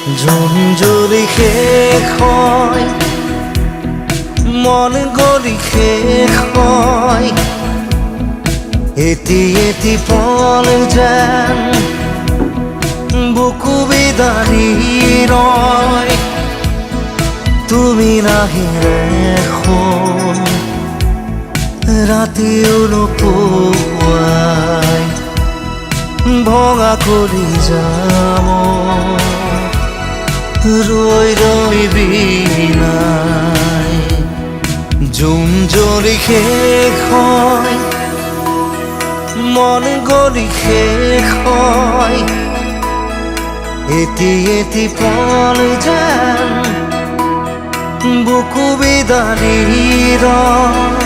Zone যদি শেষ হয়, মন গলি শেষ হয়, এটি এটি পল যেন বুকু বিদাৰি ৰয়। তুমি নাহিলে এখন ৰাতিও নোপোৱাই, ভঙা কৰি যাম ৰৈ ৰৈ বিনাই। জোন যদি শেষ হয়, মন গলি শেষ হয়, এটি এটি পল যেন বুকু বিদাৰি ৰয়।